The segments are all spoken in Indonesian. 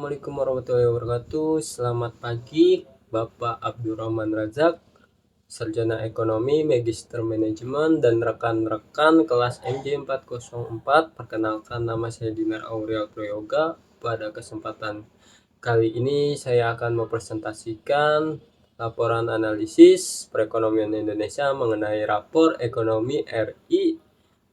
Assalamualaikum warahmatullahi wabarakatuh. Selamat pagi, Bapak Abdurrahman Razak, Sarjana Ekonomi, Magister Manajemen, dan rekan-rekan kelas MJ404. Perkenalkan, nama saya Dinar Aurel Prayoga. Pada kesempatan kali ini saya akan mempresentasikan laporan analisis perekonomian Indonesia mengenai rapor ekonomi RI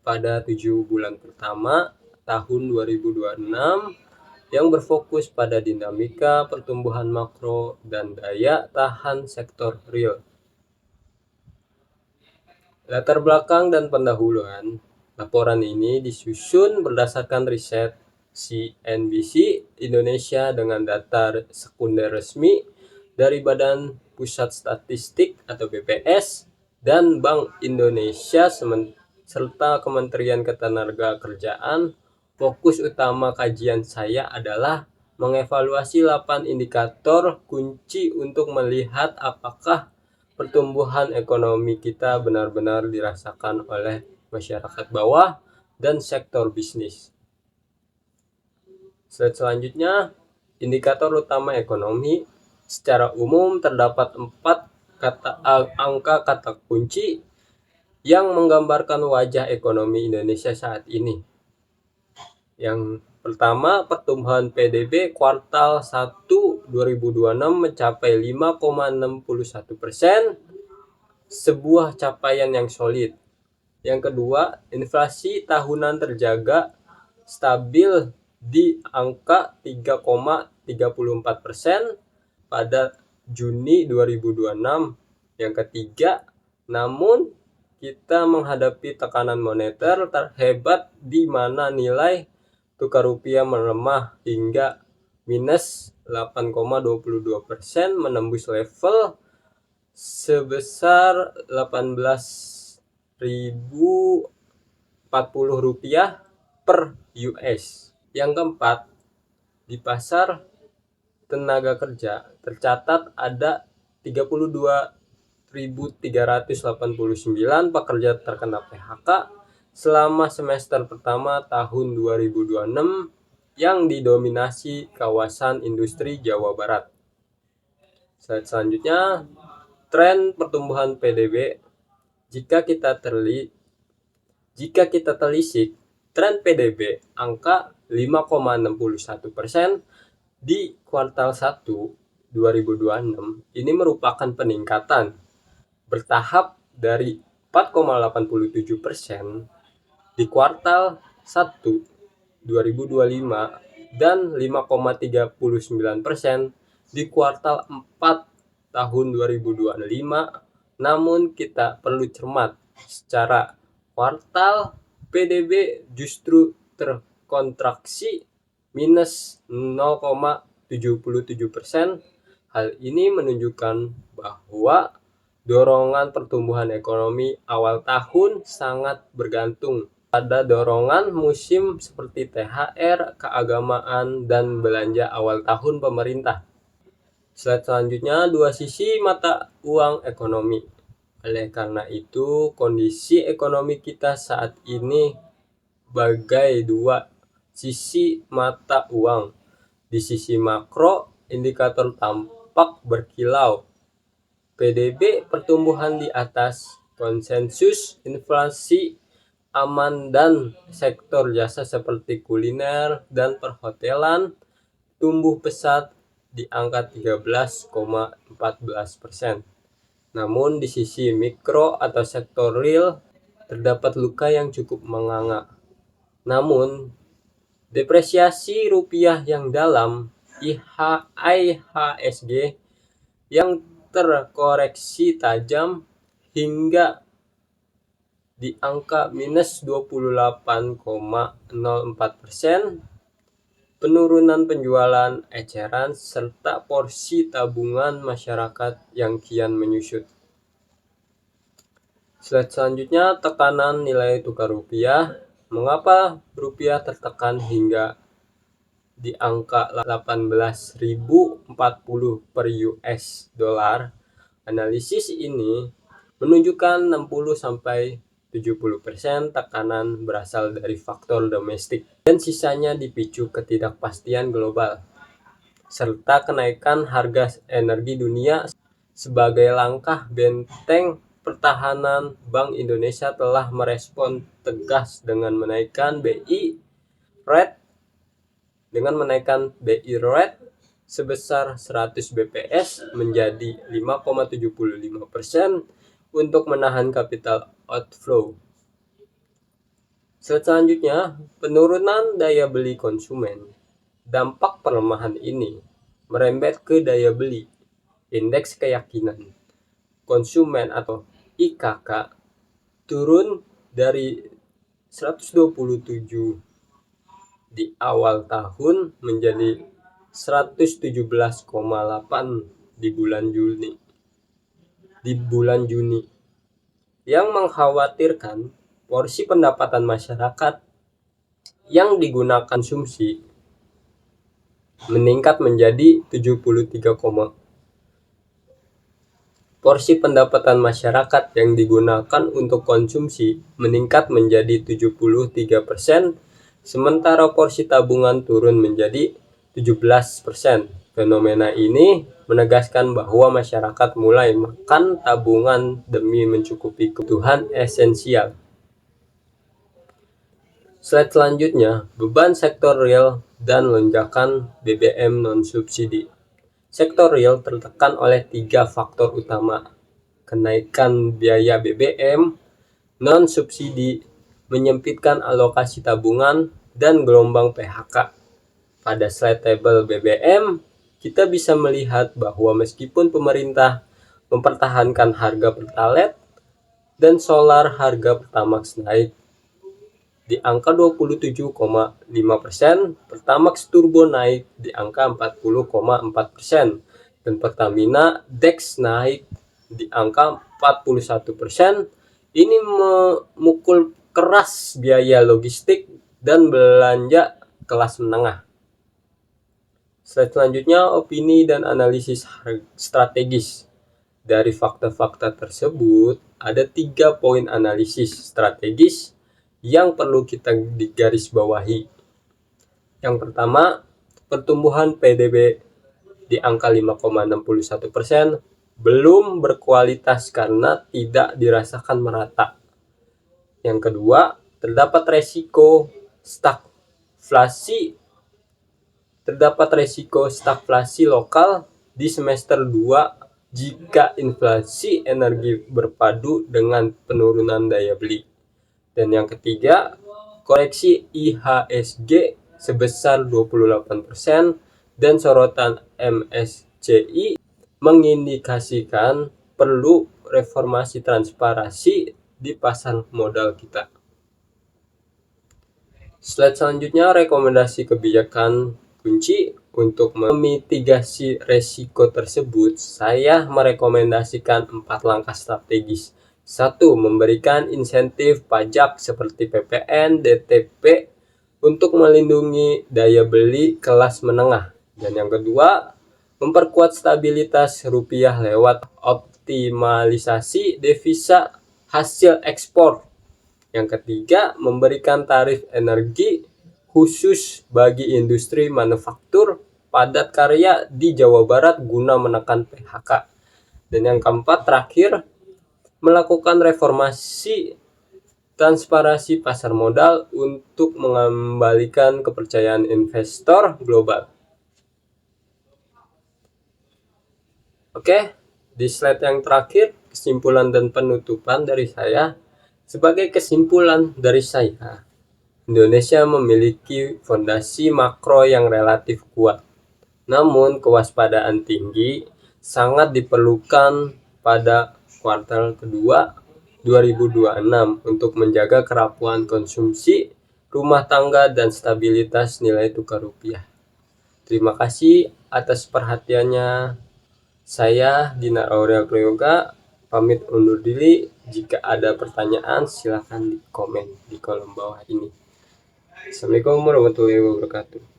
pada 7 bulan pertama tahun 2026 yang berfokus pada dinamika pertumbuhan makro dan daya tahan sektor real. Latar belakang dan pendahuluan laporan ini disusun berdasarkan riset CNBC Indonesia dengan data sekunder resmi dari Badan Pusat Statistik atau BPS dan Bank Indonesia serta Kementerian Ketenagakerjaan. Fokus utama kajian saya adalah mengevaluasi 8 indikator kunci untuk melihat apakah pertumbuhan ekonomi kita benar-benar dirasakan oleh masyarakat bawah dan sektor bisnis. Slide selanjutnya, indikator utama ekonomi. Secara umum terdapat 4 angka kata kunci yang menggambarkan wajah ekonomi Indonesia saat ini. Yang pertama, pertumbuhan PDB kuartal 1 2026 mencapai 5,61%, sebuah capaian yang solid. Yang kedua, inflasi tahunan terjaga stabil di angka 3,34% pada Juni 2026. Yang ketiga, namun kita menghadapi tekanan moneter terhebat di mana nilai tukar rupiah melemah hingga minus 8,22%, menembus level sebesar 18.040 rupiah per US. Yang keempat, di pasar tenaga kerja tercatat ada 32.389 pekerja terkena PHK selama semester pertama tahun 2026 yang didominasi kawasan industri Jawa Barat. Slide selanjutnya, tren pertumbuhan PDB. Jika kita telisik tren PDB angka 5,61% di kuartal 1 2026 ini merupakan peningkatan bertahap dari 4,87% di kuartal 1 2025 dan 5,39% di kuartal 4 tahun 2025. Namun kita perlu cermat, secara kuartal PDB justru terkontraksi minus 0,77%. Hal ini menunjukkan bahwa dorongan pertumbuhan ekonomi awal tahun sangat bergantung pada dorongan musim seperti THR, keagamaan, dan belanja awal tahun pemerintah. Slide selanjutnya, dua sisi mata uang ekonomi. Oleh karena itu, kondisi ekonomi kita saat ini bagai dua sisi mata uang. Di sisi makro, indikator tampak berkilau. PDB pertumbuhan di atas konsensus, inflasi aman, dan sektor jasa seperti kuliner dan perhotelan tumbuh pesat di angka 13,14%. Namun di sisi mikro atau sektor real terdapat luka yang cukup menganga. Namun depresiasi rupiah yang dalam IHSG yang terkoreksi tajam hingga di angka minus 28,04%, penurunan penjualan eceran, serta porsi tabungan masyarakat yang kian menyusut. Slide selanjutnya, tekanan nilai tukar rupiah. Mengapa rupiah tertekan hingga di angka 18.040 per US dollar? Analisis ini menunjukkan 60-70% tekanan berasal dari faktor domestik dan sisanya dipicu ketidakpastian global. serta kenaikan harga energi dunia. Sebagai langkah benteng pertahanan, Bank Indonesia telah merespon tegas dengan menaikkan BI rate sebesar 100 bps menjadi 5,75% untuk menahan capital outflow. Selanjutnya, penurunan daya beli konsumen. Dampak pelemahan ini merembet ke daya beli. Indeks keyakinan konsumen atau IKK turun dari 127 di awal tahun menjadi 117,8 di bulan Juni, yang mengkhawatirkan porsi pendapatan masyarakat yang digunakan konsumsi meningkat menjadi 73, porsi pendapatan masyarakat yang digunakan untuk konsumsi meningkat menjadi 73%, sementara porsi tabungan turun menjadi 17%. Fenomena ini menegaskan bahwa masyarakat mulai makan tabungan demi mencukupi kebutuhan esensial. Slide selanjutnya, beban sektor real dan lonjakan BBM non-subsidi. Sektor real tertekan oleh 3 faktor utama: kenaikan biaya BBM, non-subsidi, menyempitkan alokasi tabungan, dan gelombang PHK. Pada slide tabel BBM, kita bisa melihat bahwa meskipun pemerintah mempertahankan harga Pertalite dan solar, harga Pertamax naik di angka 27,5%, Pertamax Turbo naik di angka 40,4%, dan Pertamina Dex naik di angka 41%. Ini memukul keras biaya logistik dan belanja kelas menengah. Slide selanjutnya, opini dan analisis strategis. Dari fakta-fakta tersebut, ada 3 poin analisis strategis yang perlu kita digarisbawahi. Yang pertama, pertumbuhan PDB di angka 5,61% belum berkualitas karena tidak dirasakan merata. Yang kedua, terdapat resiko stagflasi lokal di semester 2 jika inflasi energi berpadu dengan penurunan daya beli. Dan yang ketiga, koreksi IHSG sebesar 28% dan sorotan MSCI mengindikasikan perlu reformasi transparansi di pasar modal kita. Slide selanjutnya, rekomendasi kebijakan kunci. Untuk memitigasi resiko tersebut, saya merekomendasikan 4 langkah strategis. 1. Memberikan insentif pajak seperti PPN, DTP untuk melindungi daya beli kelas menengah. Dan yang kedua, memperkuat stabilitas rupiah lewat optimalisasi devisa hasil ekspor. Yang ketiga, memberikan tarif energi khusus bagi industri manufaktur padat karya di Jawa Barat guna menekan PHK. Dan yang keempat, terakhir, melakukan reformasi transparansi pasar modal untuk mengembalikan kepercayaan investor global. Oke, di slide yang terakhir, kesimpulan dan penutupan dari saya. Sebagai kesimpulan dari saya, Indonesia memiliki fondasi makro yang relatif kuat. Namun, kewaspadaan tinggi sangat diperlukan pada kuartal kedua 2026 untuk menjaga kerapuhan konsumsi rumah tangga dan stabilitas nilai tukar rupiah. Terima kasih atas perhatiannya. Saya Dinar Aurel Prayoga pamit undur diri. Jika ada pertanyaan silakan di komen di kolom bawah ini. Assalamualaikum warahmatullahi wabarakatuh.